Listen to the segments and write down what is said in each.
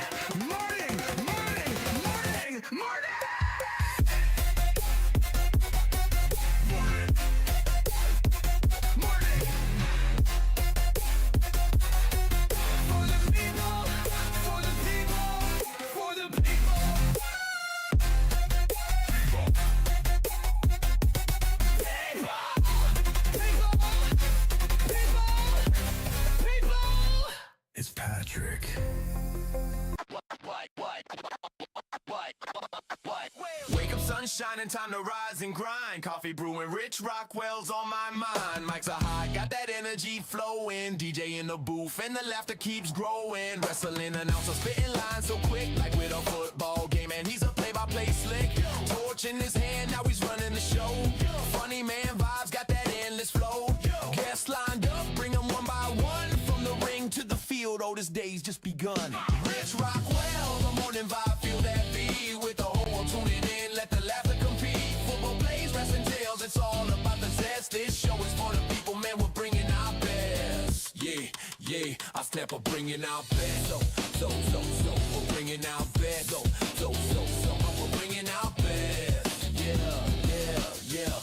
Morning, morning, morning, morning. It's Patrick. Wake up, sun shining, time to rise and grind. Coffee brewing, Rich Rockwell's on my mind. Mics are high, got that energy flowing. DJ in the booth, and the laughter keeps growing. Wrestling announcer spitting lines so quick, like with a football game. And he's a play-by-play slick. Torch in his hand, now he's running the show. Funny man vibes, got that endless flow. Guests lined up, bring them one by one. From the ring to the field, oh, this day's just begun. Rich Rockwell, the morning vibe, feel that beat. With the whole world tuning in, let the laughter compete. Football plays, wrestling tales, it's all about the zest. This show is for the people, man, we're bringing our best. Yeah, I step up bringing our best. So, we're bringing our best. So, we're bringing our best. Yeah.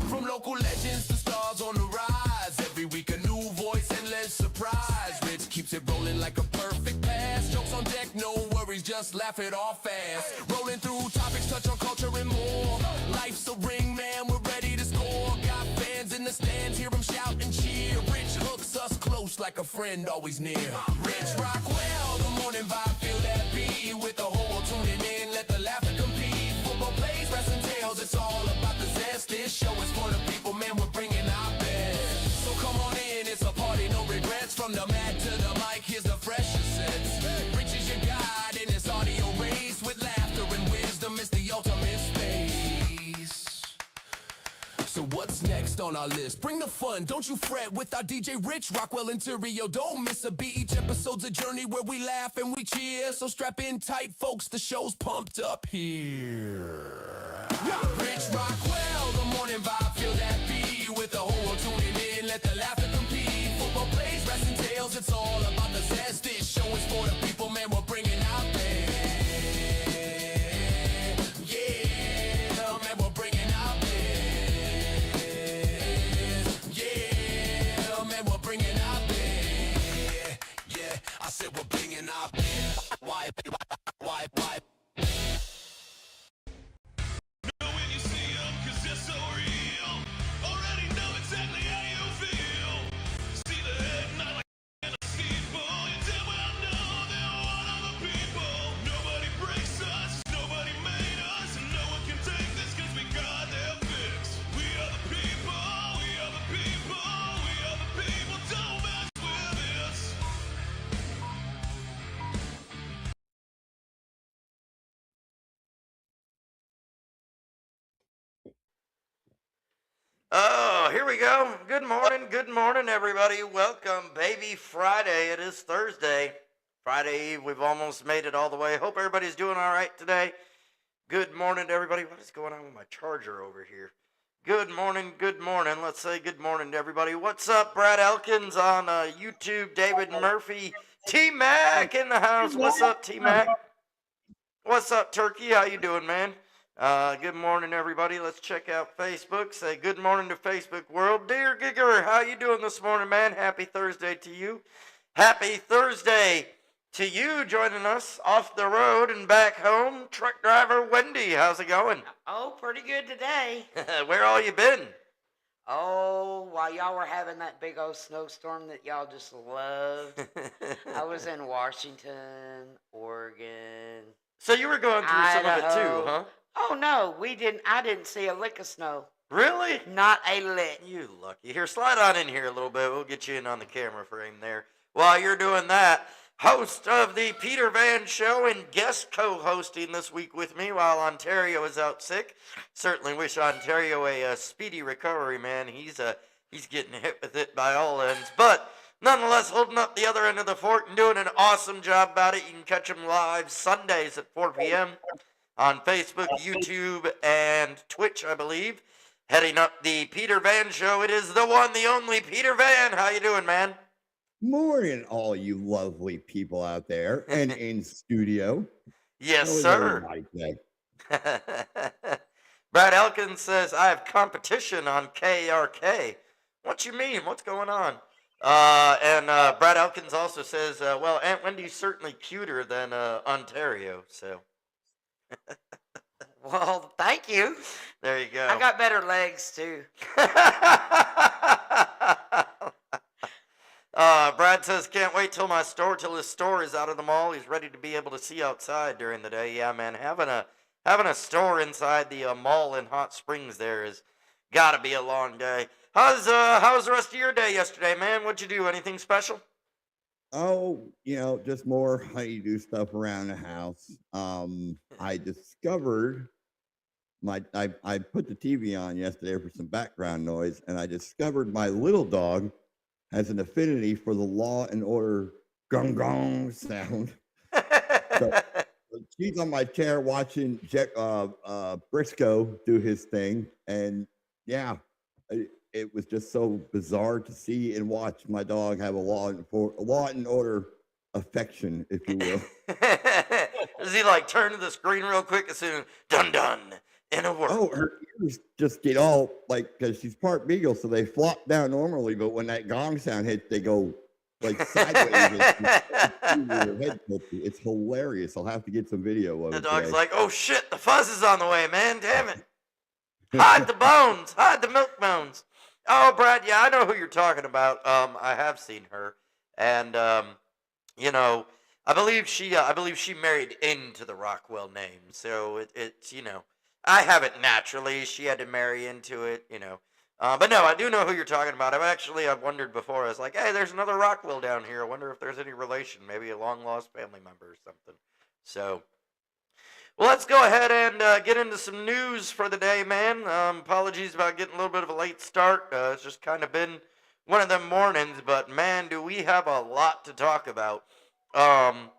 From local legends to stars on the rise. Every week a new voice, endless surprise. Rich keeps it rolling like a perfect pass. Jokes on deck, no worries, just laugh it off fast. Rolling through topics, touch on culture and more. Life's a ring, man, we're ready to score. Got fans in the stands, hear them shout and cheer. Rich hooks us close like a friend always near. Rich Rockwell, the morning vibe, feel that beat. With the whole world tuning in, let the laughter compete. Football plays, wrestling tales, it's all about the zest. This show is for the people, man, we're bringing our best. So come on in, it's a party, no regrets. From the mat to the mic, here's the freshest sense. Rich is your guide in this audio race. With laughter and wisdom, it's the ultimate space. So what's next on our list? Bring the fun, don't you fret. With our DJ Rich Rockwell and Terrio, don't miss a beat. Each episode's a journey where we laugh and we cheer. So strap in tight, folks, the show's pumped up here. Rich Rockwell, the morning vibe, feel that beat. With the whole world tuning in, let the laughter compete. Football plays, wrestling tales, it's all about the zest. This show is for the people, man, we're bringing out best. Yeah, man, we're bringing out best. Yeah, man, we're bringing out best. Yeah, I said we're bringing out best. Why? So real, already know exactly how you feel. See the head, not like in a steeple. You damn well know they're one of the people. Nobody breaks us, nobody made us, and no one can take this 'cause we got their fix. We are the people, we are the people, we are the people. Don't mess with us. Oh, here we go. Good morning, everybody. Welcome, baby Friday. It is Thursday. Friday Eve. We've almost made it all the way. Hope everybody's doing all right today. Good morning to everybody. What is going on with my charger over here? Good morning. Let's say good morning to everybody. What's up, Brad Elkins on YouTube, David Murphy, T-Mac in the house. What's up, T-Mac? What's up, Turkey? How you doing, man? Good morning, everybody. Let's check out Facebook. Say good morning to Facebook world. Dear Gigger, how you doing this morning, man? Happy Thursday to you. Happy Thursday to you joining us off the road and back home. Truck driver Wendy, how's it going? Oh, pretty good today. Where all you been? Oh, while y'all were having that big old snowstorm that y'all just loved, I was in Washington, Oregon. So you were going through some of it Idaho. too, huh? Oh, no, I didn't see a lick of snow. Really? Not a lick. You lucky. Here, slide on in here a little bit. We'll get you in on the camera frame there. While you're doing that, host of the Peter Van Show and guest co-hosting this week with me while Ontario is out sick. Certainly wish Ontario a speedy recovery, man. He's getting hit with it by all ends. But nonetheless, holding up the other end of the fort and doing an awesome job about it. You can catch him live Sundays at 4 p.m. on Facebook, YouTube, and Twitch, I believe. Heading up the Peter Van Show, it is the one, the only Peter Van. How you doing, man? Morning, all you lovely people out there and in studio. Yes, How is sir. everybody today? Brad Elkins says, I have competition on KRK. What you mean? What's going on? And Brad Elkins also says, well, Aunt Wendy's certainly cuter than Ontario. So Well, thank you. there you go. I got better legs too. Brad says, can't wait till his store is out of the mall. He's ready to be able to see outside during the day. Yeah, man, having a store inside the mall in Hot Springs there is gotta be a long day. How's the rest of your day yesterday, man? What'd you do? Anything special? Oh, just more honeydew stuff around the house. I discovered I put the TV on yesterday for some background noise, and I discovered my little dog has an affinity for the Law and Order gong gong sound. So she's on my chair watching Briscoe do his thing, and yeah, it was just so bizarre to see and watch my dog have a Law and Order affection, if you will. Does he like turn to the screen real quick as soon dun dun in a word? Oh, her ears just get all like, because she's part beagle, so they flop down normally, but when that gong sound hits, they go like sideways. It's hilarious. I'll have to get some video of The it. dog's today. like, oh shit, the fuzz is on the way, man. Damn it. Hide the bones. Hide the milk bones. Oh, Brad, yeah, I know who you're talking about. I have seen her. And I believe she married into the Rockwell name. So it's I have it naturally. She had to marry into it, But no, I do know who you're talking about. I've wondered before. I was like, hey, there's another Rockwell down here. I wonder if there's any relation, maybe a long-lost family member or something. So, well, let's go ahead and get into some news for the day, man. Apologies about getting a little bit of a late start. It's just kind of been one of them mornings, but man, do we have a lot to talk about. Tell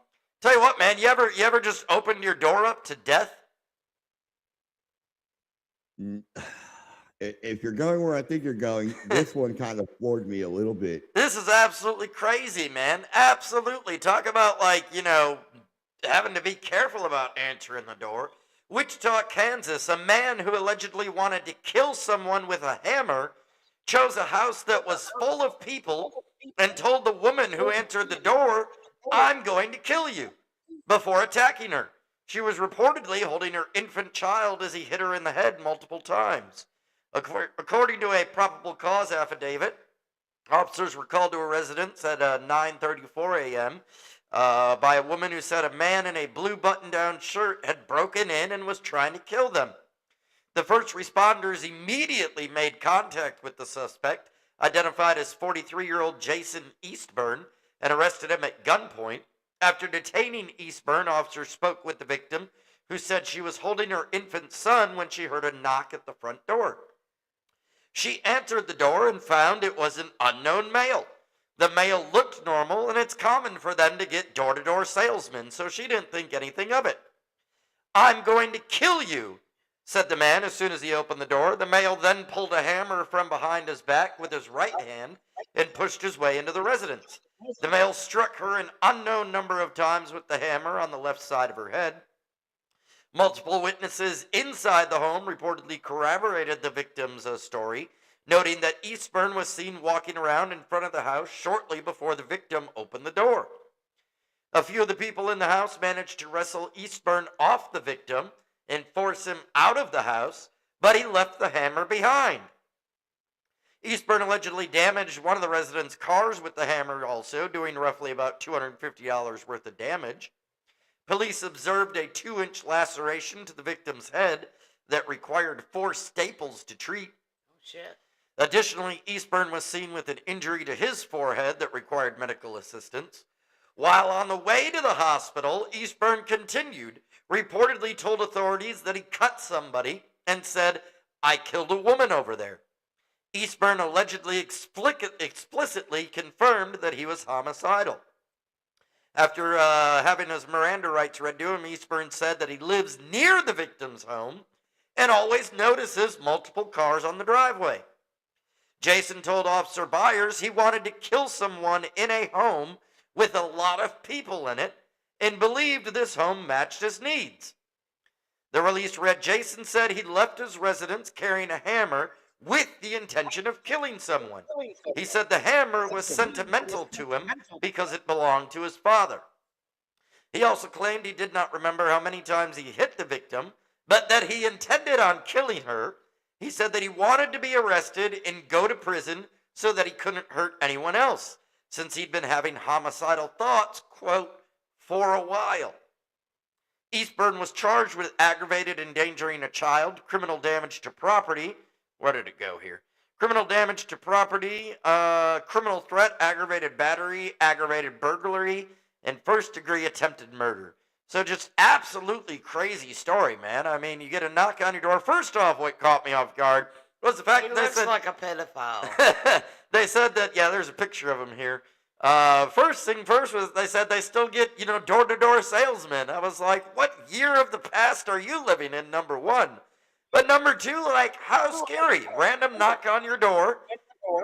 you what, man, you ever just opened your door up to death? If you're going where I think you're going, this one kind of floored me a little bit. This is absolutely crazy, man. Absolutely. Talk about, having to be careful about answering the door. Wichita, Kansas, a man who allegedly wanted to kill someone with a hammer chose a house that was full of people and told the woman who answered the door, I'm going to kill you, before attacking her. She was reportedly holding her infant child as he hit her in the head multiple times. According to a probable cause affidavit, officers were called to a residence at 9:34 a.m. By a woman who said a man in a blue button-down shirt had broken in and was trying to kill them. The first responders immediately made contact with the suspect, identified as 43-year-old Jason Eastburn, and arrested him at gunpoint. After detaining Eastburn, officers spoke with the victim, who said she was holding her infant son when she heard a knock at the front door. She answered the door and found it was an unknown male. The male looked normal, and it's common for them to get door-to-door salesmen, so she didn't think anything of it. I'm going to kill you, said the man as soon as he opened the door. The male then pulled a hammer from behind his back with his right hand and pushed his way into the residence. The male struck her an unknown number of times with the hammer on the left side of her head. Multiple witnesses inside the home reportedly corroborated the victim's story, noting that Eastburn was seen walking around in front of the house shortly before the victim opened the door. A few of the people in the house managed to wrestle Eastburn off the victim and force him out of the house, but he left the hammer behind. Eastburn allegedly damaged one of the residents' cars with the hammer also, doing roughly about $250 worth of damage. Police observed a 2-inch laceration to the victim's head that required 4 staples to treat. Oh, shit. Additionally, Eastburn was seen with an injury to his forehead that required medical assistance. While on the way to the hospital, Eastburn continued, reportedly told authorities that he cut somebody and said, I killed a woman over there. Eastburn allegedly explicitly confirmed that he was homicidal. After having his Miranda rights read to him, Eastburn said that he lives near the victim's home and always notices multiple cars on the driveway. Jason told Officer Byers he wanted to kill someone in a home with a lot of people in it and believed this home matched his needs. The release read Jason said he left his residence carrying a hammer with the intention of killing someone. He said the hammer was sentimental to him because it belonged to his father. He also claimed he did not remember how many times he hit the victim, but that he intended on killing her. He said that he wanted to be arrested and go to prison so that he couldn't hurt anyone else, since he'd been having homicidal thoughts, quote, for a while. Eastburn was charged with aggravated endangering a child, criminal damage to property. Where did it go here? Criminal damage to property, criminal threat, aggravated battery, aggravated burglary, and first-degree attempted murder. So just absolutely crazy story, man. I mean, you get a knock on your door. First off, what caught me off guard was the fact He that they looks said, like a pedophile. they said that, yeah, there's a picture of him here. First thing first was they said they still get, door-to-door salesmen. I was like, what year of the past are you living in, number one? But number two, like, how scary. Random knock on your door.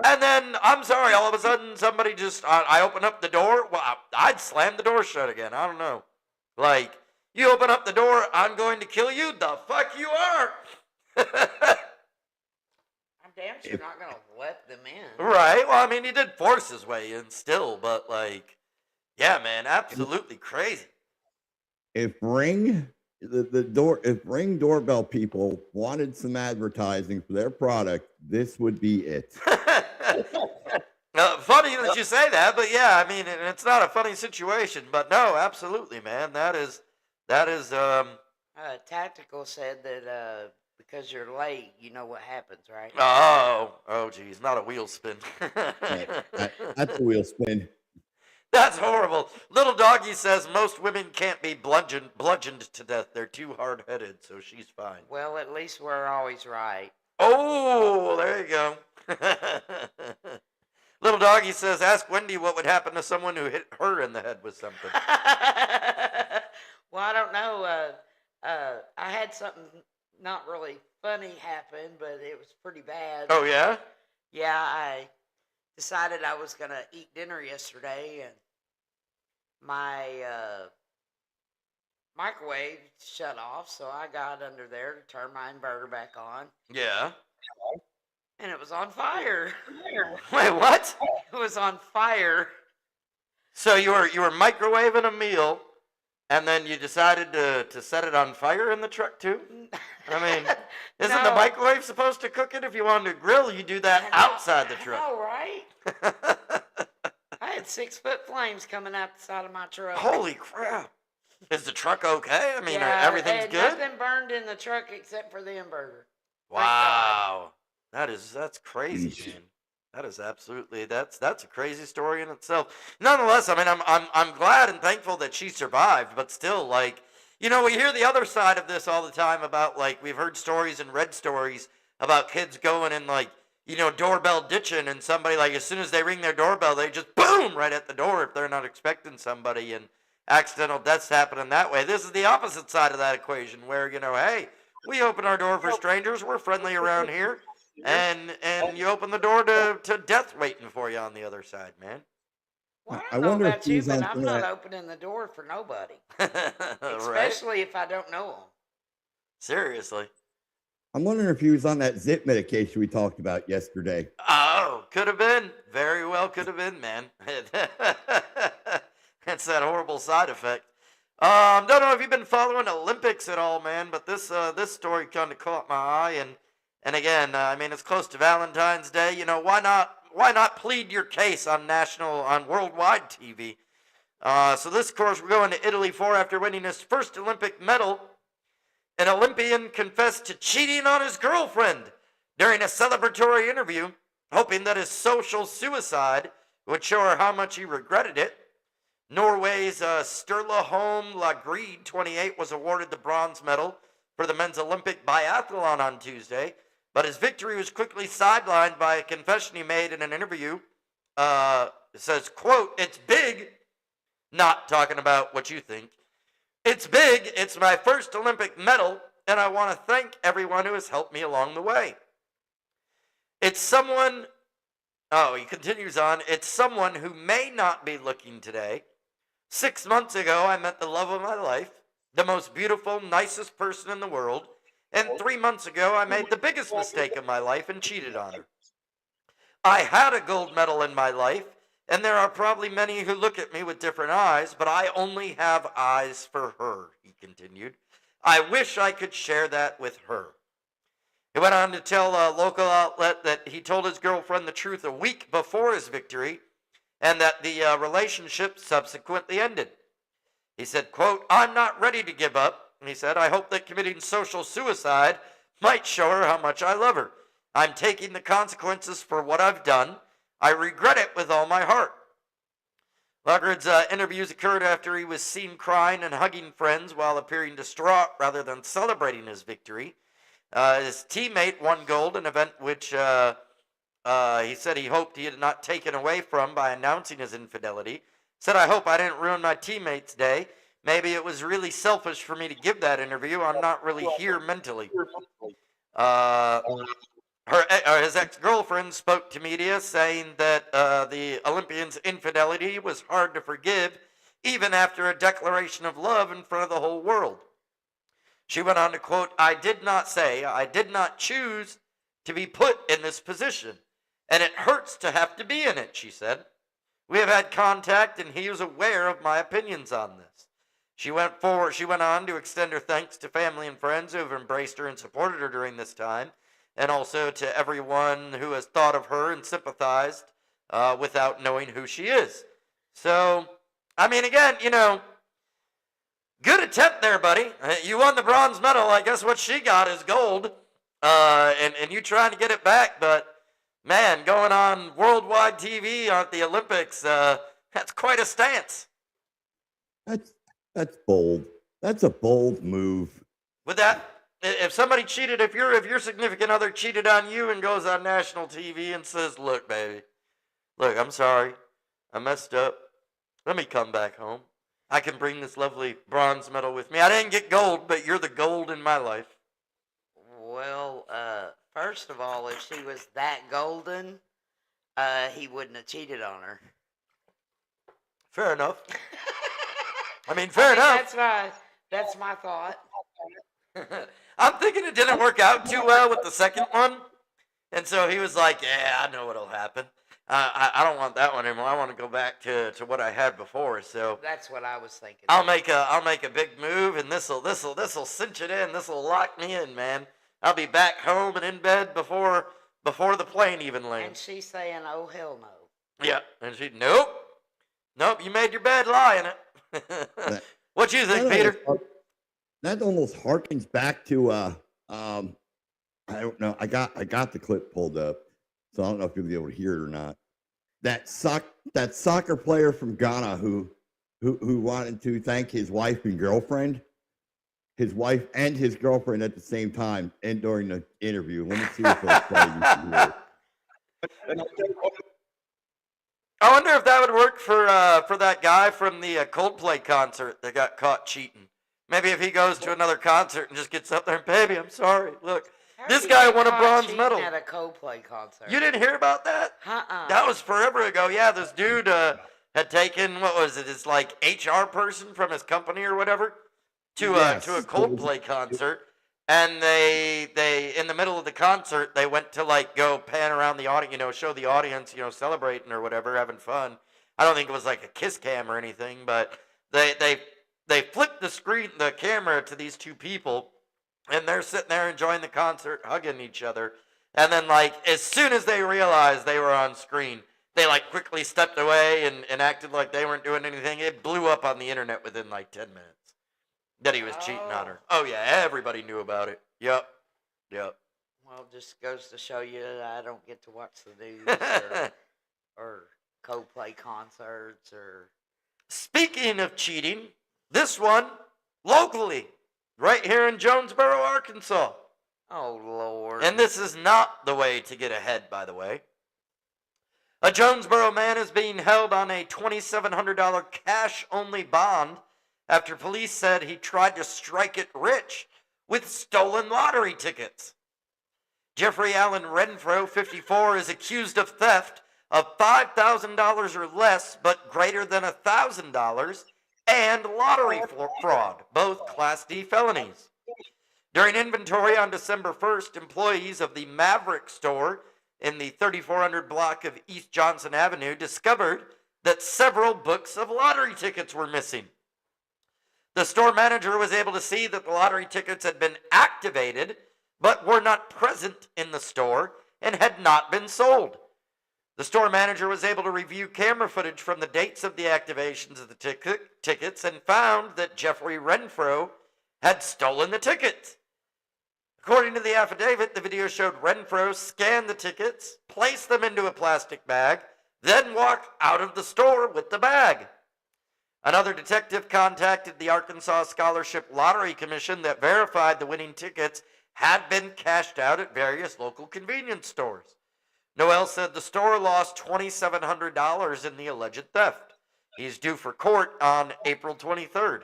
And then, I'm sorry, all of a sudden somebody just, I open up the door. Well, I'd slam the door shut again. I don't know. Like, you open up the door, I'm going to kill you. The fuck you are. I'm damn sure not going to let them in. Right. Well, I mean, he did force his way in still, but like, yeah, man, absolutely crazy. If Ring doorbell people wanted some advertising for their product, this would be it. Funny that you say that, but yeah, I mean, it's not a funny situation, but no, absolutely, man. That is, Tactical said that because you're late, you know what happens, right? oh, geez, not a wheel spin. That's a wheel spin. That's horrible. Little Doggy says most women can't be bludgeoned to death. They're too hard-headed, so she's fine. Well, at least we're always right. Oh, there you go. Little Doggy says, ask Wendy what would happen to someone who hit her in the head with something. Well, I don't know. I had something not really funny happen, but it was pretty bad. Oh, yeah? Yeah, I decided I was going to eat dinner yesterday, and my microwave shut off, so I got under there to turn my inverter back on, Yeah. and it was on fire. Wait, what? It was on fire. So you were microwaving a meal, and then you decided to set it on fire in the truck, too? I mean, isn't the No. microwave supposed to cook it? If you wanted to grill, you do that outside the truck. All right. I had 6-foot flames coming out the side of my truck. Holy crap. Is the truck okay? I mean, Yeah, everything's and good? Nothing burned in the truck except for the inverter. Wow. That's crazy, man. That is absolutely, that's a crazy story in itself. Nonetheless, I mean, I'm glad and thankful that she survived, but still, like, we hear the other side of this all the time about, like, we've heard stories and read stories about kids going and, like, doorbell ditching, and somebody, like, as soon as they ring their doorbell, they just boom right at the door if they're not expecting somebody, and accidental deaths happening that way. This is the opposite side of that equation where, hey, we open our door for strangers. We're friendly around here. And you open the door to death waiting for you on the other side, man. Well, I I don't know wonder if about you, he's but on I'm some of not that- opening the door for nobody. Right? Especially if I don't know them. Seriously. I'm wondering if he was on that zip medication we talked about yesterday. Oh, could have been. Very well could have been, man. That's that horrible side effect. Don't know if you've been following Olympics at all, man, but this story kind of caught my eye, and again, I mean, it's close to Valentine's Day. Why not plead your case on worldwide TV? So this course we're going to Italy for after winning his first Olympic medal. An Olympian confessed to cheating on his girlfriend during a celebratory interview, hoping that his social suicide would show her how much he regretted it. Norway's Sturla Holm Lagrid, 28, was awarded the bronze medal for the men's Olympic biathlon on Tuesday, but his victory was quickly sidelined by a confession he made in an interview. It says, quote, "It's big," not talking about what you think. "It's big. It's my first Olympic medal, and I want to thank everyone who has helped me along the way. It's someone Oh, he continues on. It's someone who may not be looking today. 6 months ago, I met the love of my life, the most beautiful, nicest person in the world. And 3 months ago, I made the biggest mistake of my life and cheated on her. I had a gold medal in my life, and there are probably many who look at me with different eyes, but I only have eyes for her, he continued. I wish I could share that with her. He went on to tell a local outlet that he told his girlfriend the truth a week before his victory, and that the relationship subsequently ended. He said, quote, I'm not ready to give up. He said, I hope that committing social suicide might show her how much I love her. I'm taking the consequences for what I've done. I regret it with all my heart. Lugard's interviews occurred after he was seen crying and hugging friends while appearing distraught rather than celebrating his victory. His teammate won gold, an event which he said he hoped he had not taken away from by announcing his infidelity. Said, I hope I didn't ruin my teammate's day. Maybe it was really selfish for me to give that interview. I'm not really here mentally. His ex-girlfriend spoke to media saying that the Olympian's infidelity was hard to forgive, even after a declaration of love in front of the whole world. She went on to quote, I did not choose to be put in this position, and it hurts to have to be in it, she said. We have had contact, and he was aware of my opinions on this. She went on to extend her thanks to family and friends who have embraced her and supported her during this time, and also to everyone who has thought of her and sympathized without knowing who she is. So, I mean, again, good attempt there, buddy. You won the bronze medal. I guess what she got is gold, and you trying to get it back, but man, going on worldwide TV at the Olympics, that's quite a stance. That's bold. That's a bold move. With that, if somebody cheated, if your significant other cheated on you and goes on national TV and says, look, baby, look, I'm sorry. I messed up. Let me come back home. I can bring this lovely bronze medal with me. I didn't get gold, but you're the gold in my life. Well, first of all, if she was that golden, he wouldn't have cheated on her. Fair enough. I mean, fair enough. That's my thought. I'm thinking it didn't work out too well with the second one. And so he was like, yeah, I know what'll happen. I don't want that one anymore. I want to go back to what I had before. So that's what I was thinking. I'll make a big move, and this'll cinch it in. This'll lock me in, man. I'll be back home and in bed before the plane even lands. And she's saying, oh, hell no. Yeah. And she, nope, you made your bed, lie in it. What you think, Peter? That almost harkens back to I don't know. I got the clip pulled up, so I don't know if you'll be able to hear it or not. That soccer player from Ghana who wanted to thank his wife and girlfriend, his wife and his girlfriend at the same time and during the interview. Let me see if it'll play. I wonder if that would work for that guy from the Coldplay concert that got caught cheating. Maybe if he goes to another concert and just gets up there and, baby, I'm sorry. Look, this guy won a bronze medal. At a Coldplay concert. You didn't hear about that? That was forever ago. Yeah, this dude had taken, what was it, his like HR person from his company or whatever to a Coldplay concert. And they in the middle of the concert, they went to like go pan around the audience, show the audience, celebrating or whatever, having fun. I don't think it was like a kiss cam or anything, but they flipped the camera to these two people, and they're sitting there enjoying the concert, hugging each other. And then like as soon as they realized they were on screen, they like quickly stepped away and acted like they weren't doing anything. It blew up on the internet within like 10 minutes. That he was cheating on her. Oh, yeah, everybody knew about it. Yep. Well, just goes to show you that I don't get to watch the news or Coldplay concerts or... Speaking of cheating, this one, locally, right here in Jonesboro, Arkansas. Oh, Lord. And this is not the way to get ahead, by the way. A Jonesboro man is being held on a $2,700 cash-only bond after police said he tried to strike it rich with stolen lottery tickets. Jeffrey Allen Renfro, 54, is accused of theft of $5,000 or less, but greater than $1,000, and lottery fraud, both Class D felonies. During inventory on December 1st, employees of the Maverick store in the 3400 block of East Johnson Avenue discovered that several books of lottery tickets were missing. The store manager was able to see that the lottery tickets had been activated, but were not present in the store and had not been sold. The store manager was able to review camera footage from the dates of the activations of the tickets and found that Jeffrey Renfro had stolen the tickets. According to the affidavit, the video showed Renfro scan the tickets, place them into a plastic bag, then walk out of the store with the bag. Another detective contacted the Arkansas Scholarship Lottery Commission that verified the winning tickets had been cashed out at various local convenience stores. Noel said the store lost $2,700 in the alleged theft. He's due for court on April 23rd.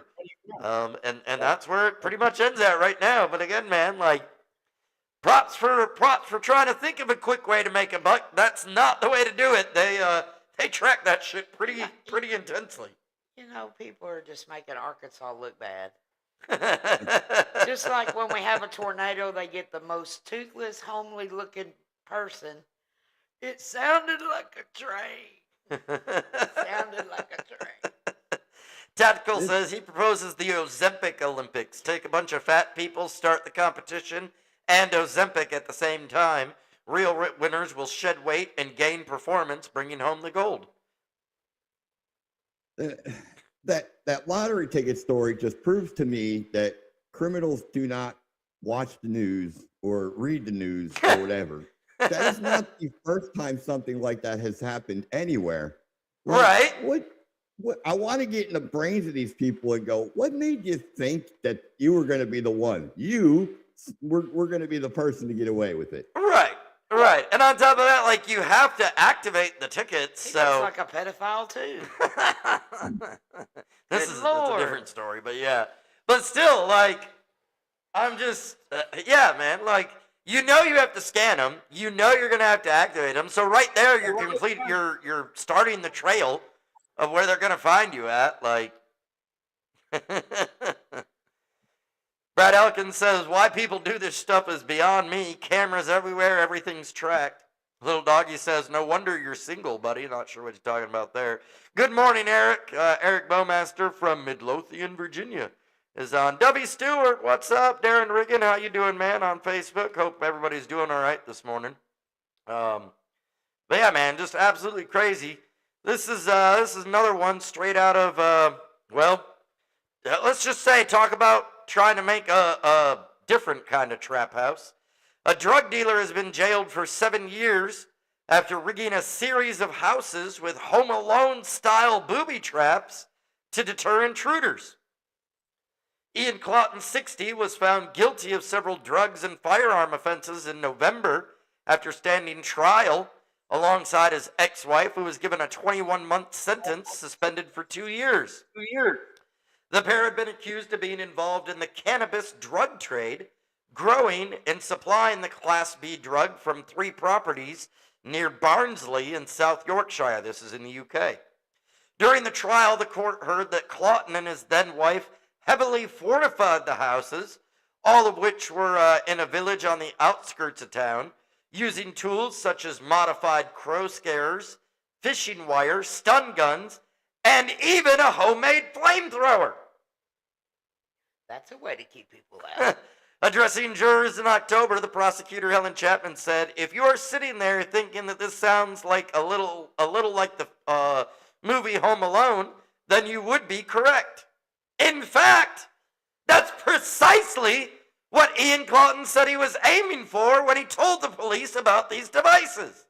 And that's where it pretty much ends at right now. But again, man, like, props for trying to think of a quick way to make a buck. That's not the way to do it. They track that shit pretty intensely. You know, people are just making Arkansas look bad. Just like when we have a tornado, they get the most toothless, homely looking person. It sounded like a train. Sounded like a train. Tactical says he proposes the Ozempic Olympics. Take a bunch of fat people, start the competition, and Ozempic at the same time. Real winners will shed weight and gain performance, bringing home the gold. That lottery ticket story just proves to me that criminals do not watch the news or read the news or whatever. That is not the first time something like that has happened anywhere. Like, right? What I want to get in the brains of these people and go, what made you think that you were going to be the one? We're going to be the person to get away with it. Right. And on top of that, like, you have to activate the tickets. He so looks like a pedophile too. This is that's a different story, but yeah. But still, like, I'm just, yeah, man. Like, you know you have to scan them. You know you're gonna have to activate them. So right there, you're starting the trail of where they're gonna find you at. Like, Brad Elkins says, why people do this stuff is beyond me. Cameras everywhere, everything's tracked. Little Doggy says, no wonder you're single, buddy. Not sure what you're talking about there. Good morning, Eric. Eric Bowmaster from Midlothian, Virginia is on. W. Stewart, what's up? Darren Riggin, how you doing, man, on Facebook? Hope everybody's doing all right this morning. But yeah, man, just absolutely crazy. This is another one straight out of, let's just say, talk about trying to make a different kind of trap house. A drug dealer has been jailed for 7 years after rigging a series of houses with Home Alone-style booby traps to deter intruders. Ian Claughton, 60, was found guilty of several drugs and firearm offenses in November after standing trial alongside his ex-wife, who was given a 21-month sentence, suspended for 2 years. The pair had been accused of being involved in the cannabis drug trade, growing and supplying the Class B drug from 3 properties near Barnsley in South Yorkshire. This is in the UK. During the trial, the court heard that Claughton and his then-wife heavily fortified the houses, all of which were in a village on the outskirts of town, using tools such as modified crow scarers, fishing wire, stun guns, and even a homemade flamethrower. That's a way to keep people out. Addressing jurors in October, the prosecutor Helen Chapman said, "If you are sitting there thinking that this sounds like a little like the movie Home Alone, then you would be correct. In fact, that's precisely what Ian Claughton said he was aiming for when he told the police about these devices."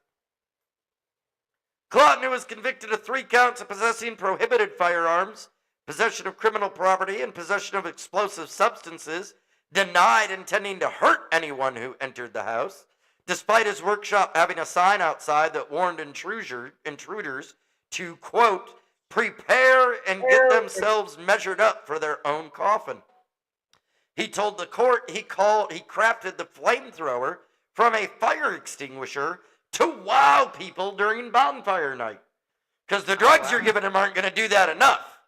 Claughton, who was convicted of 3 counts of possessing prohibited firearms, possession of criminal property, and possession of explosive substances, denied intending to hurt anyone who entered the house, despite his workshop having a sign outside that warned intruders to, quote, prepare and get themselves measured up for their own coffin. He told the court he crafted the flamethrower from a fire extinguisher to wow people during bonfire night. Because the drugs you're giving them aren't going to do that enough.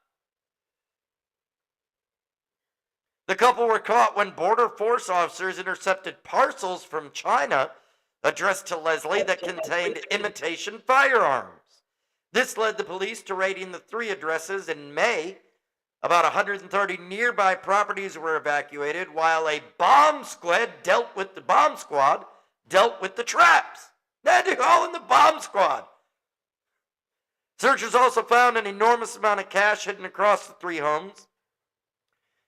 The couple were caught when Border Force officers intercepted parcels from China addressed to Leslie that contained imitation firearms. This led the police to raiding the 3 addresses in May. About 130 nearby properties were evacuated while a bomb squad dealt with the traps. They're all in the bomb squad. Searchers also found an enormous amount of cash hidden across the 3 homes,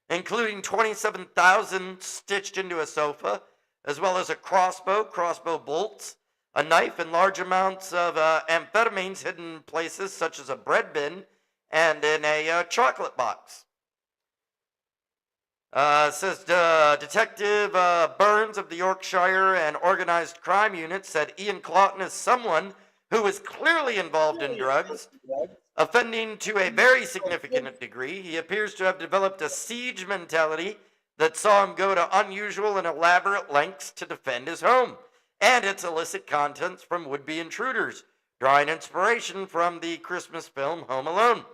including $27,000 stitched into a sofa, as well as a crossbow bolts, a knife, and large amounts of amphetamines hidden in places such as a bread bin and in a chocolate box. Says Detective Burns of the Yorkshire and Organized Crime Unit said Ian Claughton is someone who is clearly involved in drugs, offending to a very significant degree. He appears to have developed a siege mentality that saw him go to unusual and elaborate lengths to defend his home and its illicit contents from would-be intruders, drawing inspiration from the Christmas film Home Alone.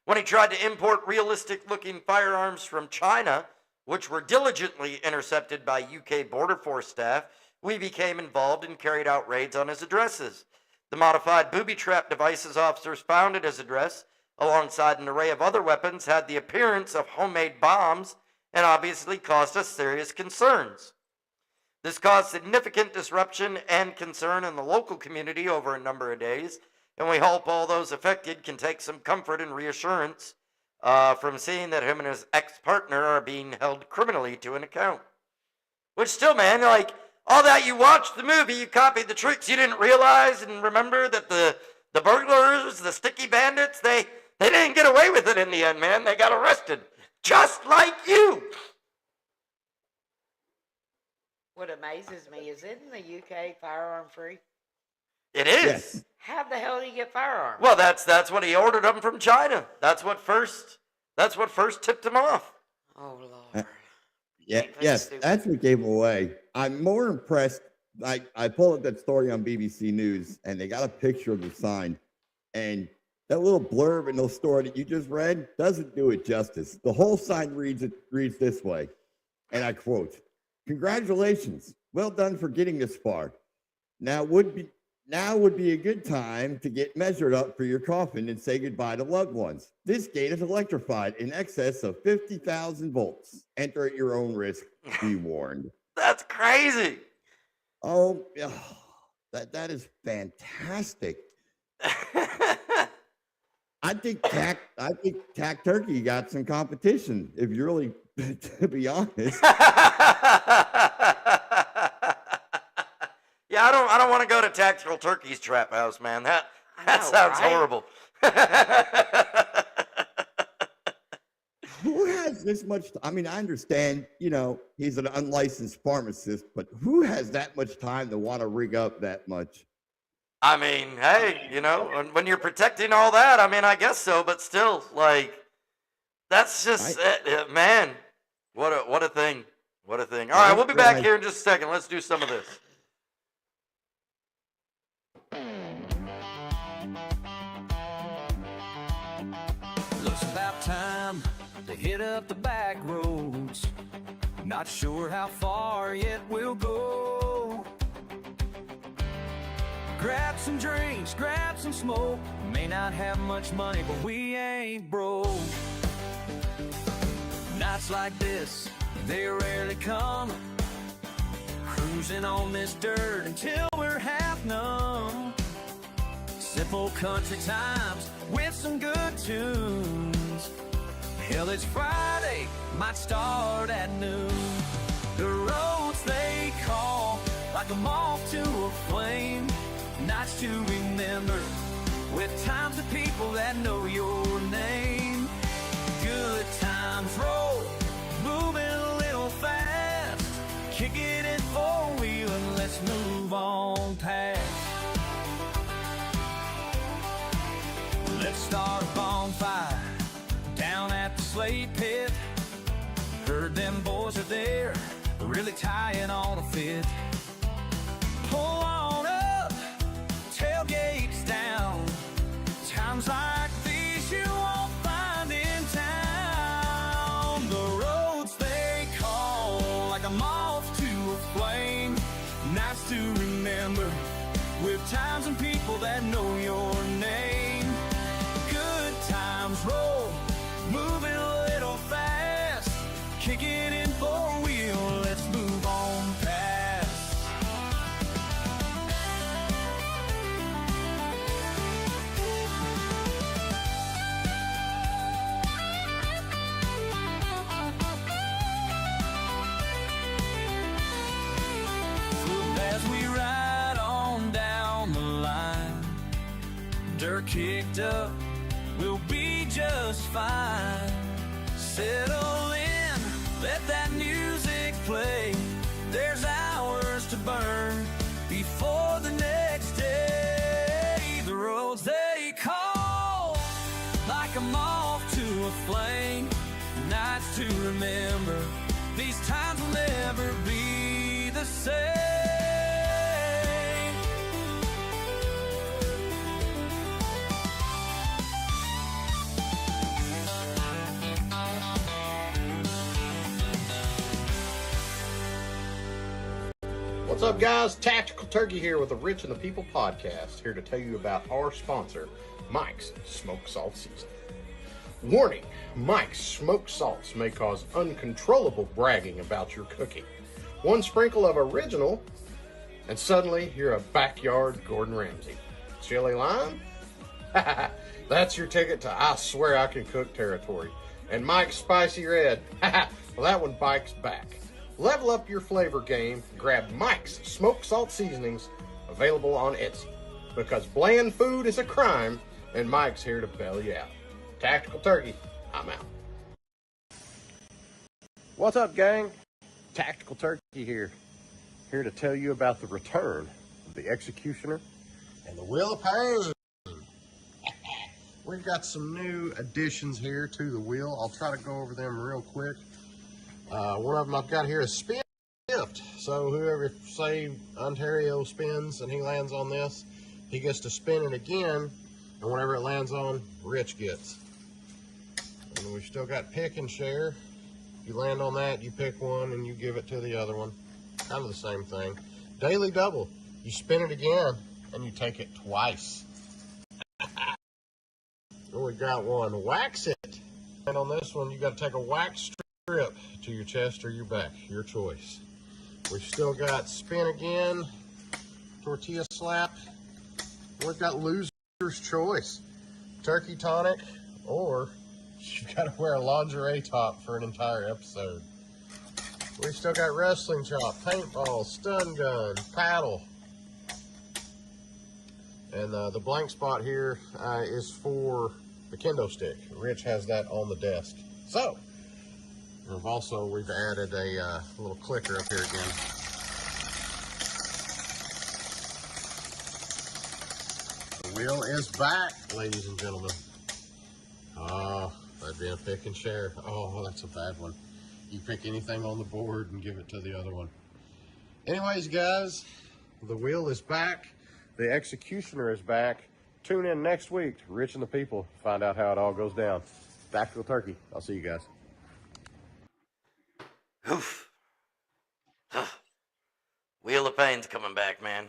When he tried to import realistic-looking firearms from China, which were diligently intercepted by UK Border Force staff, we became involved and carried out raids on his addresses. The modified booby trap devices officers found at his address, alongside an array of other weapons, had the appearance of homemade bombs and obviously caused us serious concerns. This caused significant disruption and concern in the local community over a number of days, and we hope all those affected can take some comfort and reassurance from seeing that him and his ex-partner are being held criminally to an account. Which still, man, like, all that you watched the movie, you copied the tricks, you didn't realize and remember that the burglars, the sticky bandits, they didn't get away with it in the end, man. They got arrested. Just like you. What amazes me is, isn't the UK firearm free? It is. Yes. How the hell do you get firearms? Well, that's what he ordered them from China. That's what first tipped him off. Oh, Lord. Yeah, Ain't that yes, stupid? that's what gave him away. I'm more impressed. I pulled up that story on BBC News, and they got a picture of the sign, and that little blurb in the story that you just read doesn't do it justice. The whole sign reads this way, and I quote: "Congratulations, well done for getting this far. Now would be a good time to get measured up for your coffin and say goodbye to loved ones. This gate is electrified in excess of 50,000 volts. Enter at your own risk. Be warned." That's crazy. Oh, that is fantastic. I think Tack Turkey got some competition, if you really, to be honest. Yeah, I don't want to go to Tactical Turkey's trap house, man. That know, sounds right? horrible. Who has this much? I mean, I understand, he's an unlicensed pharmacist, but who has that much time to want to rig up that much? I mean, hey, when you're protecting all that, I mean, I guess so, but still, like, that's just it, man. What a thing. What a thing. All right, we'll be back here in just a second. Let's do some of this. Looks about time to hit up the back roads. Not sure how far yet we'll go. Grab some drinks, grab some smoke. May not have much money, but we ain't broke. Nights like this, they rarely come. Cruising on this dirt until we're half numb. Simple country times with some good tunes. Hell, it's Friday, might start at noon. The roads they call, like a moth to a flame. Nights to remember, with times with people that know your name. Good times roll, moving a little fast. Kick it in four-wheel and let's move on past. Let's start a bonfire down at the slate pit. Heard them boys are there, really tying on a fit. Pull on up. that know your name. Good times roll, moving a little fast. Kicking in four-wheel, let's move on past. As we ride on down the line, dirt kicked up, we'll be just fine. Settle in, let that music play. There's hours to burn before the next day. The roads they call, like a moth to a flame. Nights to remember, these times will never be the same. What's up, guys? Tactical Turkey here with the Rich and the People podcast, here to tell you about our sponsor, Mike's Smoked Salt Seasoning. Warning, Mike's Smoked Salts may cause uncontrollable bragging about your cooking. One sprinkle of original, and suddenly you're a backyard Gordon Ramsay. Chili lime? That's your ticket to I swear I can cook territory. And Mike's Spicy Red? Well, that one bikes back. Level up your flavor game. Grab Mike's Smoked Salt Seasonings, available on Etsy. Because bland food is a crime, and Mike's here to bail you out. Tactical Turkey, I'm out. What's up, gang? Tactical Turkey here. Here to tell you about the return of the Executioner and the Wheel of Pain. We've got some new additions here to the wheel. I'll try to go over them real quick. One of them I've got here is spin shift. So whoever, say, Ontario spins and he lands on this, he gets to spin it again, and whatever it lands on, Rich gets. And we've still got pick and share. You land on that, you pick one, and you give it to the other one. Kind of the same thing. Daily double. You spin it again, and you take it twice. And we got one, wax it. And on this one, you got to take a wax strip to your chest or your back, your choice. We've still got spin again, tortilla slap. We've got loser's choice, turkey tonic, or you've got to wear a lingerie top for an entire episode. We've still got wrestling chop, paintball, stun gun, paddle. And the blank spot here is for the kendo stick. Rich has that on the desk. So, we've added a little clicker up here again. The wheel is back, ladies and gentlemen. Oh, that'd be a pick and share. Oh, that's a bad one. You pick anything on the board and give it to the other one. Anyways, guys, the wheel is back. The Executioner is back. Tune in next week to Rich and the People. Find out how it all goes down. Tactical Turkey. I'll see you guys. Oof. Wheel of Pain's coming back, man.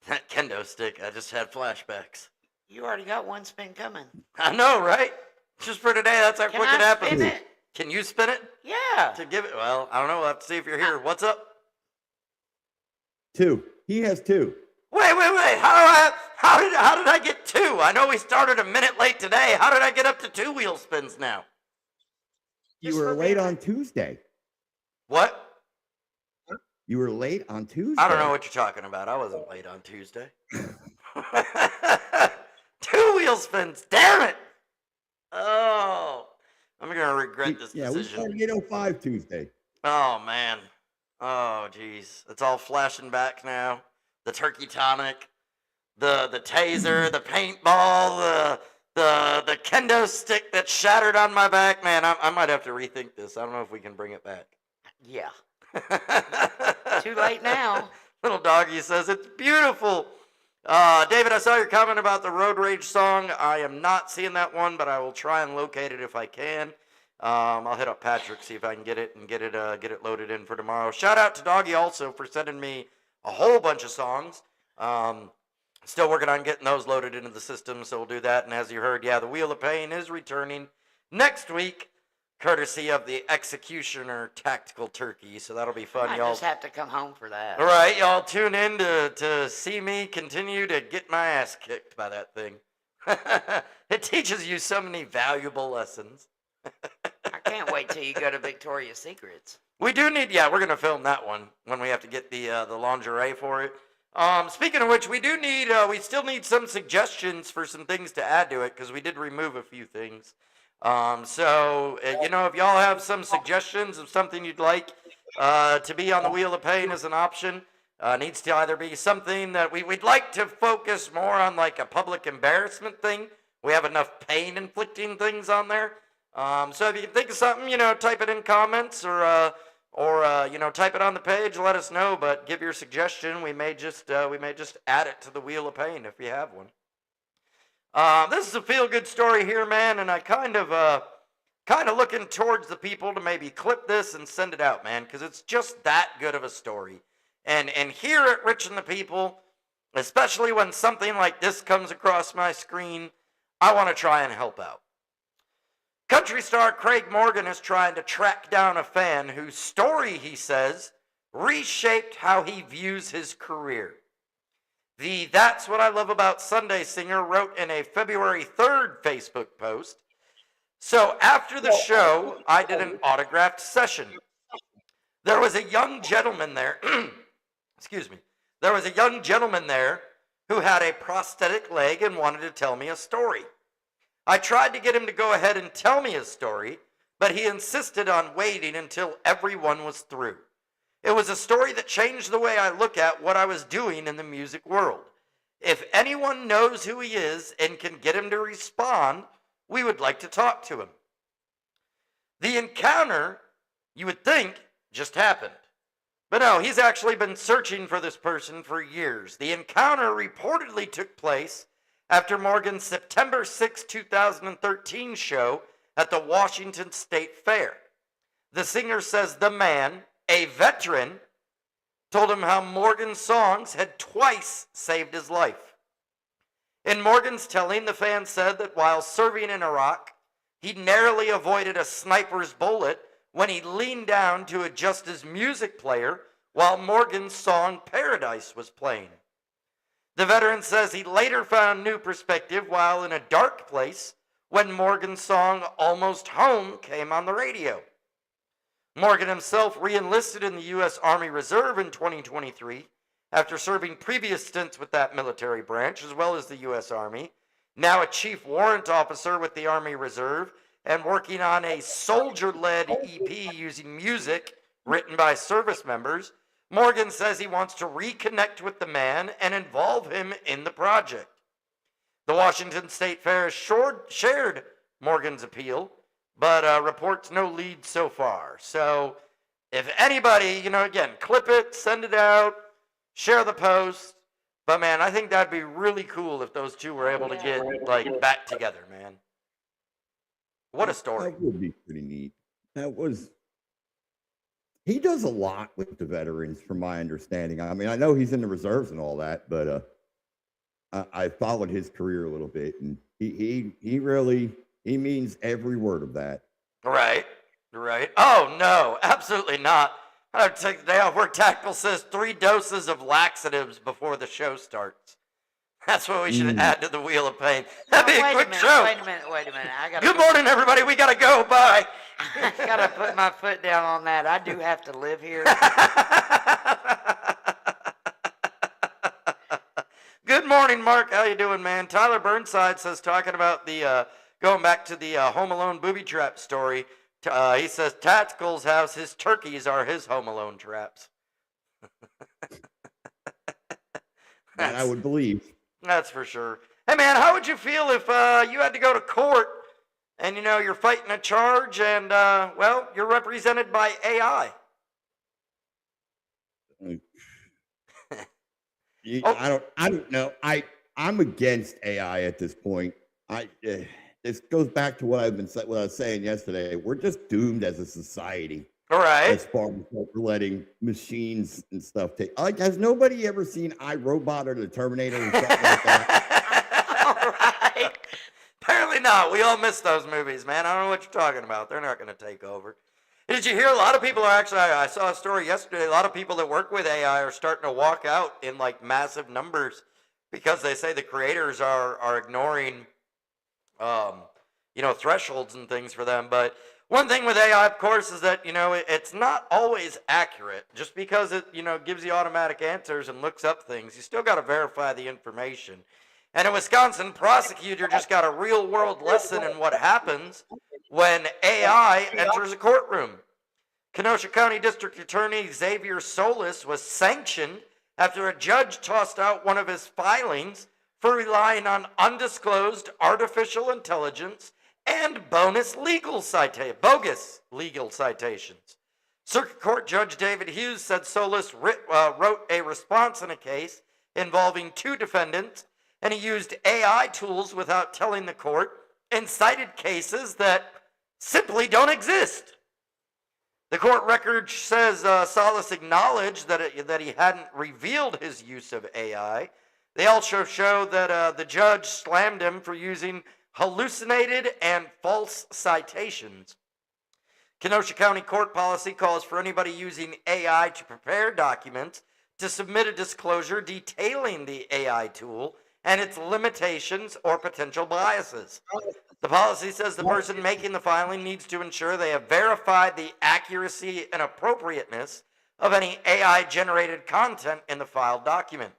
That kendo stick, I just had flashbacks. You already got one spin coming. I know, right? Just for today, that's how Can quick I it happens. spin it? Can you spin it? Yeah. To give it, well, I don't know. We'll have to see if you're here. What's up? 2. He has 2. Wait. How did I get 2? I know we started a minute late today. How did I get up to 2 wheel spins now? You Just were for late being- on Tuesday. What? You were late on Tuesday. I don't know what you're talking about. I wasn't late on Tuesday. 2 wheel spins. Damn it. Oh, I'm going to regret this Yeah, we decision. started 8:05 Tuesday. Oh, man. Oh, geez. It's all flashing back now. The turkey tonic, the taser, the paintball, the kendo stick that shattered on my back. Man, I might have to rethink this. I don't know if we can bring it back. Yeah. Too late now. Little doggy says it's beautiful. David, I saw your comment about the Road Rage song. I am not seeing that one, but I will try and locate it if I can. I'll hit up Patrick, see if I can get it and get it loaded in for tomorrow. Shout out to Doggy also for sending me a whole bunch of songs. Still working on getting those loaded into the system, so we'll do that. And as you heard, yeah, the Wheel of Pain is returning next week, courtesy of the Executioner Tactical Turkey. So that'll be fun, I y'all. just have to come home for that. All right, y'all tune in to see me continue to get my ass kicked by that thing. It teaches you so many valuable lessons. I can't wait till you go to Victoria's Secrets. We do need, yeah, we're gonna film that one when we have to get the lingerie for it. Speaking of which, we do need, we still need some suggestions for some things to add to it because we did remove a few things. So you know, if y'all have some suggestions of something you'd like to be on the Wheel of Pain as an option, needs to either be something that we'd like to focus more on, like a public embarrassment thing. We have enough pain inflicting things on there. So if you can think of something, you know, type it in comments or you know, type it on the page. Let us know. But give your suggestion. We may just add it to the Wheel of Pain if you have one. This is a feel-good story here, man, and I kind of looking towards the people to maybe clip this and send it out, man, because it's just that good of a story. And here at Rich and the People, especially when something like this comes across my screen, I want to try and help out. Country star Craig Morgan is trying to track down a fan whose story, he says, reshaped how he views his career. The That's What I Love About Sunday singer wrote in a February 3rd Facebook post, "So after the show, I did an autographed session. There was a young gentleman there, excuse me, there was a young gentleman there who had a prosthetic leg and wanted to tell me a story. I tried to get him to go ahead and tell me his story, but he insisted on waiting until everyone was through. It was a story that changed the way I look at what I was doing in the music world. If anyone knows who he is and can get him to respond, we would like to talk to him." The encounter, you would think, just happened. But no, he's actually been searching for this person for years. The encounter reportedly took place after Morgan's September 6, 2013 show at the Washington State Fair. The singer says the man, a veteran, told him how Morgan's songs had twice saved his life. In Morgan's telling, the fan said that while serving in Iraq, he narrowly avoided a sniper's bullet when he leaned down to adjust his music player while Morgan's song Paradise was playing. The veteran says he later found new perspective while in a dark place when Morgan's song Almost Home came on the radio. Morgan himself re-enlisted in the U.S. Army Reserve in 2023 after serving previous stints with that military branch as well as the U.S. Army, now a chief warrant officer with the Army Reserve and working on a soldier-led EP using music written by service members. Morgan says he wants to reconnect with the man and involve him in the project. The Washington State Fair has shared Morgan's appeal, but reports no lead so far. So if anybody, you know, again, clip it, send it out, share the post. But man, I think that'd be really cool if those two were able to get like back together, man. What a story. That would be pretty neat. He does a lot with the veterans, from my understanding. I mean, I know he's in the reserves and all that, but I followed his career a little bit, and he means every word of that. Right. Oh no, absolutely not. I'd take the day off work. Tactical says 3 doses of laxatives before the show starts. That's what we should add to the Wheel of Pain. That'd be a quick show. Wait a minute. Good morning, everybody. We gotta go. Bye. I gotta put my foot down on that. I do have to live here. Good morning, Mark. How you doing, man? Tyler Burnside says, talking about the going back to the Home Alone booby trap story. He says Tactical's house, his turkeys are his Home Alone traps. That I would believe. That's for sure. Hey, man, how would you feel if you had to go to court and, you know, you're fighting a charge and, well, you're represented by AI? I don't know. I'm against AI at this point. This goes back to what I was saying yesterday. We're just doomed as a society. Right. as far as like letting machines and stuff take. Like, has nobody ever seen iRobot or the Terminator or something like that? All right. Apparently not. We all miss those movies, man. I don't know what you're talking about. They're not going to take over. Did you hear a lot of people are actually, I saw a story yesterday, a lot of people that work with AI are starting to walk out in like massive numbers because they say the creators are ignoring, thresholds and things for them. But one thing with AI, of course, is that, it's not always accurate. Just because it, gives you automatic answers and looks up things, you still got to verify the information. And a Wisconsin prosecutor just got a real world lesson in what happens when AI enters a courtroom. Kenosha County District Attorney Xavier Solis was sanctioned after a judge tossed out one of his filings for relying on undisclosed artificial intelligence and bogus legal citations. Circuit Court Judge David Hughes said Solis wrote a response in a case involving two defendants, and he used AI tools without telling the court and cited cases that simply don't exist. The court record says Solis acknowledged that he hadn't revealed his use of AI. They also show that the judge slammed him for using hallucinated and false citations. Kenosha County Court policy calls for anybody using AI to prepare documents to submit a disclosure detailing the AI tool and its limitations or potential biases. The policy says the person making the filing needs to ensure they have verified the accuracy and appropriateness of any AI-generated content in the filed document.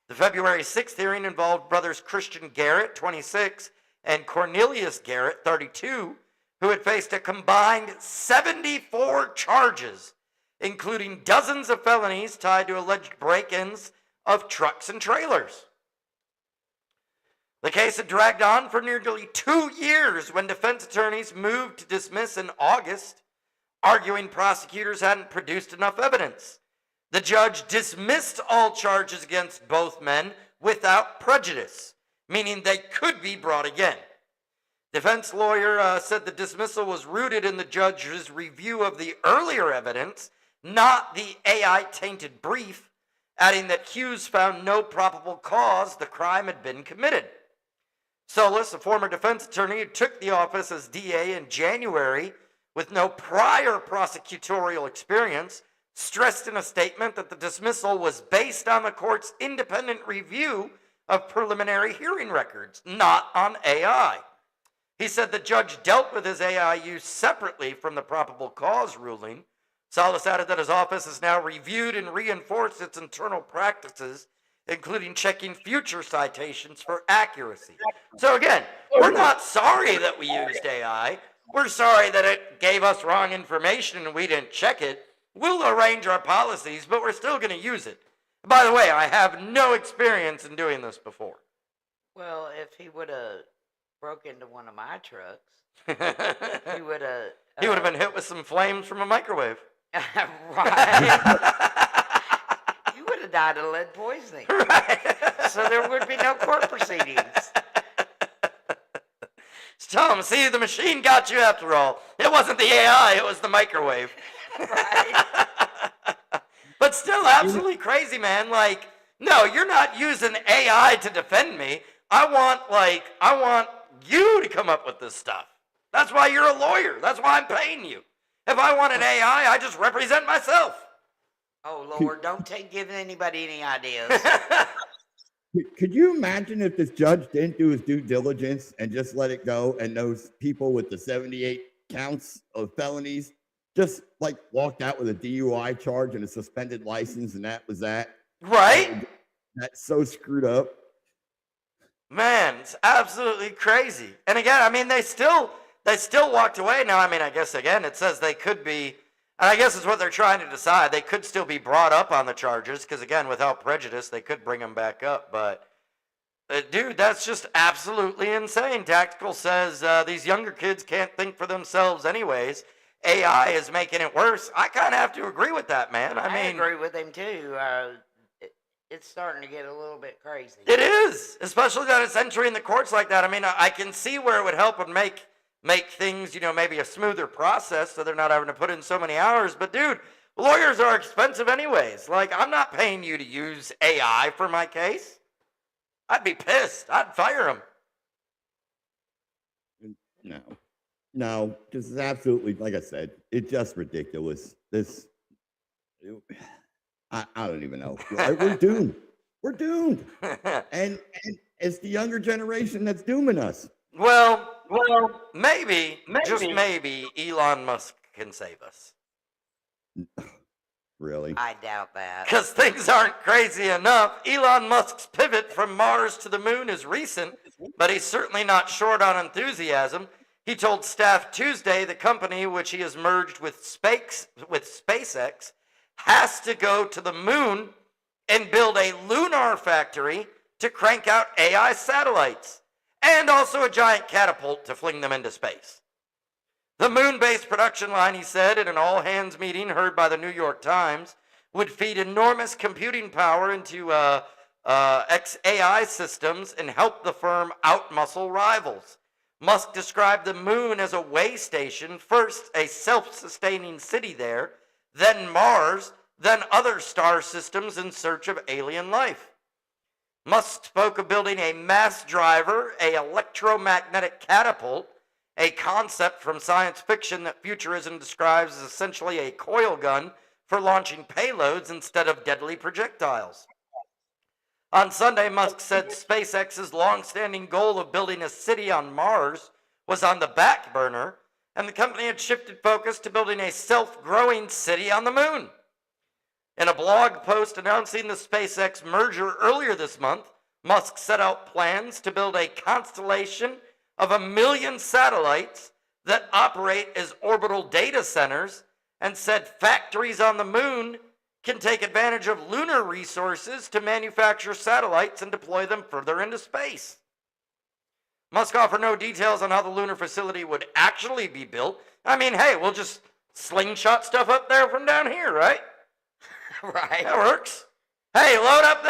The February 6th hearing involved brothers Christian Garrett, 26, and Cornelius Garrett, 32, who had faced a combined 74 charges, including dozens of felonies tied to alleged break-ins of trucks and trailers. The case had dragged on for nearly 2 years when defense attorneys moved to dismiss in August, arguing prosecutors hadn't produced enough evidence. The judge dismissed all charges against both men without prejudice, meaning they could be brought again. Defense lawyer said the dismissal was rooted in the judge's review of the earlier evidence, not the AI-tainted brief, adding that Hughes found no probable cause the crime had been committed. Solis, a former defense attorney who took the office as DA in January with no prior prosecutorial experience, stressed in a statement that the dismissal was based on the court's independent review of preliminary hearing records, not on AI. He said the judge dealt with his AI use separately from the probable cause ruling. Solis added that his office has now reviewed and reinforced its internal practices, including checking future citations for accuracy. So again, we're not sorry that we used AI. We're sorry that it gave us wrong information and we didn't check it. We'll arrange our policies, but we're still going to use it. By the way, I have no experience in doing this before. Well, if he would have broke into one of my trucks, he would have. He would have been hit with some flames from a microwave. Right. You would have died of lead poisoning. Right. So there would be no court proceedings. Tom, see, the machine got you after all. It wasn't the AI, it was the microwave. Right. But still absolutely crazy, man. Like, no, you're not using AI to defend me. I want you to come up with this stuff. That's why you're a lawyer. That's why I'm paying you. If I wanted AI, I just represent myself. Oh, Lord, don't give anybody any ideas. Could you imagine if this judge didn't do his due diligence and just let it go, and those people with the 78 counts of felonies just like walked out with a DUI charge and a suspended license, and that was that? Right? That's so screwed up. Man, it's absolutely crazy. And again, I mean, they still walked away. Now, I mean, I guess again, it says they could be, and I guess it's what they're trying to decide. They could still be brought up on the charges because, again, without prejudice, they could bring them back up. But, dude, that's just absolutely insane. Tactical says these younger kids can't think for themselves anyways. AI is making it worse. I kind of have to agree with that, man. I mean, agree with him, too. It's starting to get a little bit crazy. It is, especially that it's entering the courts like that. I mean, I can see where it would help and make make things, maybe a smoother process so they're not having to put in so many hours. But dude, lawyers are expensive anyways. Like, I'm not paying you to use AI for my case. I'd be pissed. I'd fire him. No, this is absolutely, like I said, it's just ridiculous. I don't even know. We're doomed. We're doomed. And it's the younger generation that's dooming us. Well, maybe, just maybe, Elon Musk can save us. Really? I doubt that. Because things aren't crazy enough. Elon Musk's pivot from Mars to the moon is recent, but he's certainly not short on enthusiasm. He told staff Tuesday the company, which he has merged with SpaceX, has to go to the moon and build a lunar factory to crank out AI satellites, and also a giant catapult to fling them into space. The moon-based production line, he said, in an all-hands meeting heard by the New York Times, would feed enormous computing power into AI systems and help the firm outmuscle rivals. Musk described the moon as a way station, first a self-sustaining city there, then Mars, then other star systems in search of alien life. Musk spoke of building a mass driver, an electromagnetic catapult, a concept from science fiction that futurism describes as essentially a coil gun for launching payloads instead of deadly projectiles. On Sunday, Musk said SpaceX's long-standing goal of building a city on Mars was on the back burner, and the company had shifted focus to building a self-growing city on the moon. In a blog post announcing the SpaceX merger earlier this month, Musk set out plans to build a constellation of 1 million satellites that operate as orbital data centers, and said factories on the moon can take advantage of lunar resources to manufacture satellites and deploy them further into space. Musk offered no details on how the lunar facility would actually be built. I mean, hey, we'll just slingshot stuff up there from down here, right? Right. That works. Hey, load up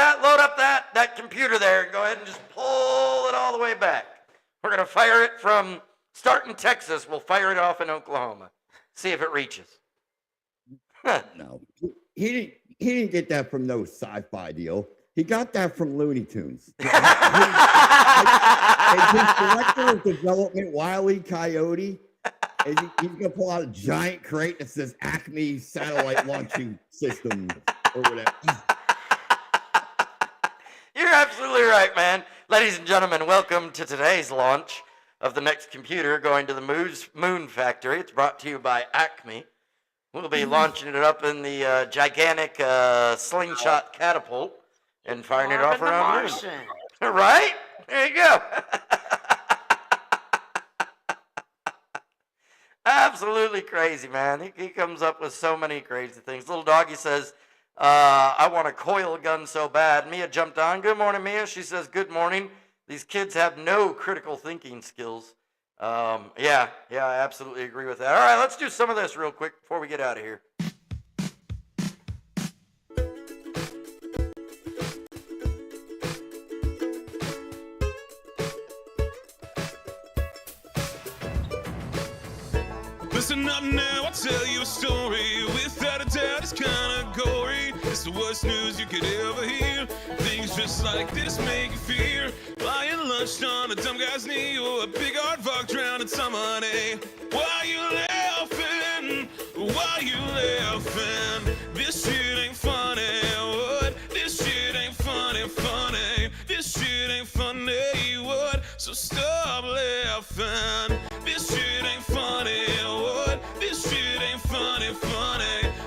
that computer there and go ahead and just pull it all the way back. We're going to fire it from, start in Texas, we'll fire it off in Oklahoma. See if it reaches. No. He didn't get that from no sci-fi deal. He got that from Looney Tunes. His director of development, Wile E. Coyote, he's going to pull out a giant crate that says Acme Satellite Launching System or whatever. You're absolutely right, man. Ladies and gentlemen, welcome to today's launch of the next computer going to the moon factory. It's brought to you by Acme. We'll be launching it up in the gigantic slingshot catapult and firing it off around the moon. Right? There you go. Absolutely crazy, man. He comes up with so many crazy things. Little doggy says, I want a coil gun so bad. Mia jumped on. Good morning, Mia. She says, good morning. These kids have no critical thinking skills. Yeah, I absolutely agree with that. All right, let's do some of this real quick before we get out of here. Listen up now, I'll tell you a story. Without a doubt, it's kinda gory. It's the worst news you could ever hear. Things just like this make you fear. Lying lunch on a dumb guy's knee, or a big hard fuck drowning some money. Why you laughing? Why you laughing? This shit ain't funny. What? This shit ain't funny. This shit ain't funny. What? So stop laughing. This shit ain't funny. What? This shit ain't funny.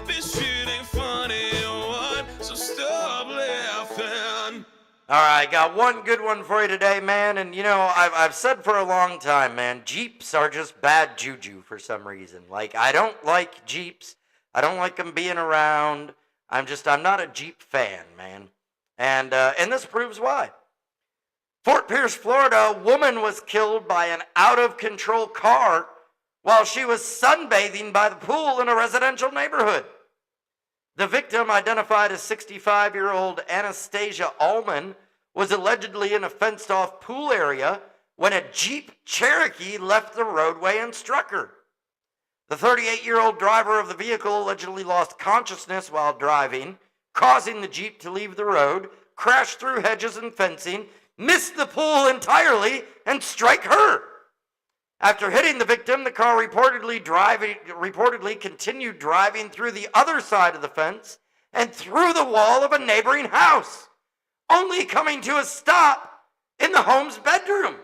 This shit ain't funny. What? So stop laughing. All right, got one good one for you today, man. And, I've said for a long time, man, Jeeps are just bad juju for some reason. Like, I don't like Jeeps. I don't like them being around. I'm not a Jeep fan, man. And this proves why. Fort Pierce, Florida, a woman was killed by an out-of-control car while she was sunbathing by the pool in a residential neighborhood. The victim, identified as 65-year-old Anastasia Allman, was allegedly in a fenced-off pool area when a Jeep Cherokee left the roadway and struck her. The 38-year-old driver of the vehicle allegedly lost consciousness while driving, causing the Jeep to leave the road, crash through hedges and fencing, miss the pool entirely, and strike her. After hitting the victim, the car reportedly continued driving through the other side of the fence and through the wall of a neighboring house, only coming to a stop in the home's bedroom.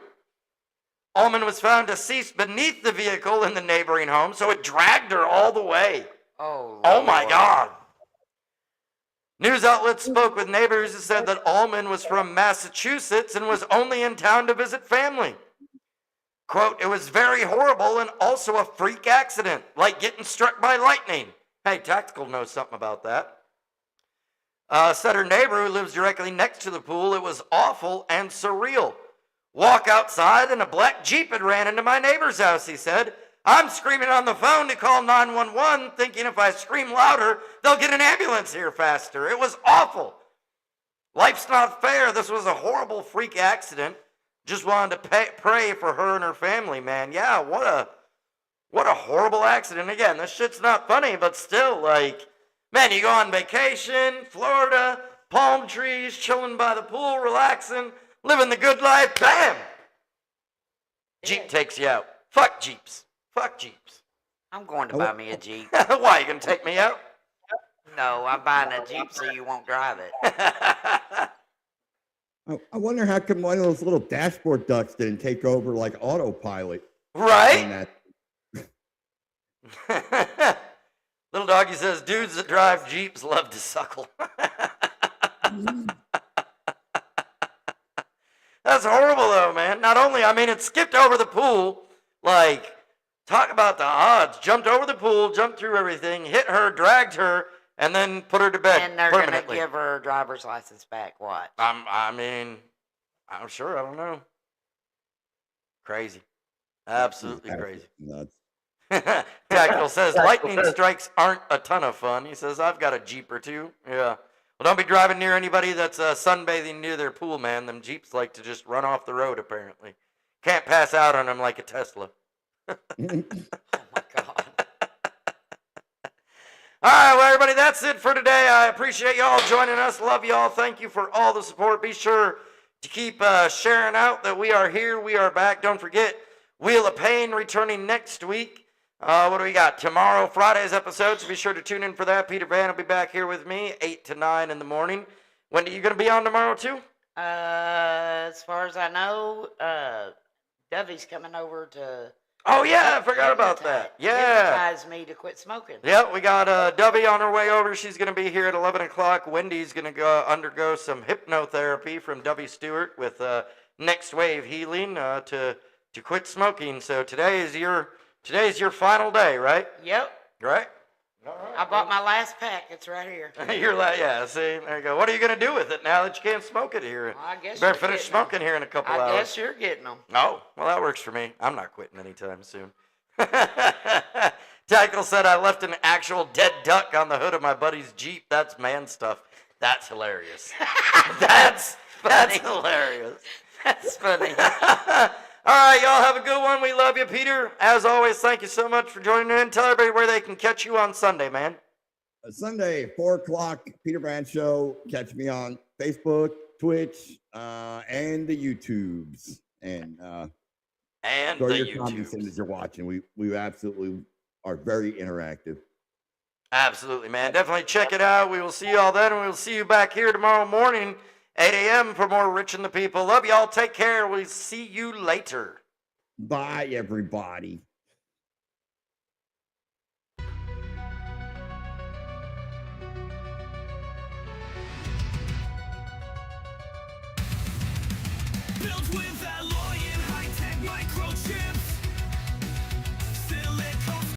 Ullman was found deceased beneath the vehicle in the neighboring home, so it dragged her all the way. Oh, Oh my Lord. God. News outlets spoke with neighbors who said that Ullman was from Massachusetts and was only in town to visit family. Quote, it was very horrible and also a freak accident, like getting struck by lightning. Hey, Tactical knows something about that. Said her neighbor who lives directly next to the pool, it was awful and surreal. Walk outside and a black Jeep had ran into my neighbor's house, he said. I'm screaming on the phone to call 911, thinking if I scream louder, they'll get an ambulance here faster. It was awful. Life's not fair. This was a horrible freak accident. Just wanted to pray for her and her family, man. Yeah, what a horrible accident. Again, this shit's not funny, but still, like, man, you go on vacation, Florida, palm trees, chilling by the pool, relaxing, living the good life, bam! Jeep takes you out. Fuck Jeeps. Fuck Jeeps. I'm going to buy me a Jeep. Why, you gonna take me out? No, I'm buying a Jeep so you won't drive it. I wonder how come one of those little dashboard ducks didn't take over like autopilot. Right? on that. Little doggy says, dudes that drive Jeeps love to suckle. That's horrible though, man. Not only, I mean, it skipped over the pool, like, talk about the odds. Jumped over the pool, jumped through everything, hit her, dragged her, and then put her to bed And they're going to permanently. give her driver's license back. Watch. I'm sure, I don't know. Crazy. Absolutely crazy. Nuts. Tactical says, lightning strikes aren't a ton of fun. He says, I've got a Jeep or two. Yeah. Well, don't be driving near anybody that's sunbathing near their pool, man. Them Jeeps like to just run off the road, apparently. Can't pass out on them like a Tesla. Oh, my God. All right, well, everybody, that's it for today. I appreciate y'all joining us. Love y'all. Thank you for all the support. Be sure to keep sharing out that we are here. We are back. Don't forget, Wheel of Pain returning next week. What do we got? Tomorrow, Friday's episode, so be sure to tune in for that. Peter Van will be back here with me, 8 to 9 in the morning. When are you going to be on tomorrow, too? As far as I know, Dovey's coming over to... Oh, yeah, I forgot about that. Yeah. Hypnotize me to quit smoking. Yeah, we got Dovey on her way over. She's going to be here at 11 o'clock. Wendy's going to go undergo some hypnotherapy from Dovey Stewart with Next Wave Healing to quit smoking. So today's your final day, right? Yep. Right? I bought my last pack. It's right here. You're like, yeah, see, there you go. What are you going to do with it now that you can't smoke it here? Well, I guess You better you're finish getting 'em. smoking here in a couple I hours. guess you're getting them. Oh, well, that works for me. I'm not quitting anytime soon. Tactical said I left an actual dead duck on the hood of my buddy's Jeep. That's man stuff. That's hilarious. That's hilarious. That's funny. All right, y'all have a good one. We love you, Peter. As always, thank you so much for joining in. Tell everybody where they can catch you on Sunday, man. Sunday, 4 o'clock, Peter Brand Show. Catch me on Facebook, Twitch, and the YouTubes. And And throw the your comments in YouTube. as you're watching. We absolutely are very interactive. Absolutely, man. Definitely check it out. We will see you all then, and we will see you back here tomorrow morning, 8 a.m. for more Rich and the People. Love y'all. Take care. We'll see you later. Bye, everybody. Built with alloy and high-tech microchip.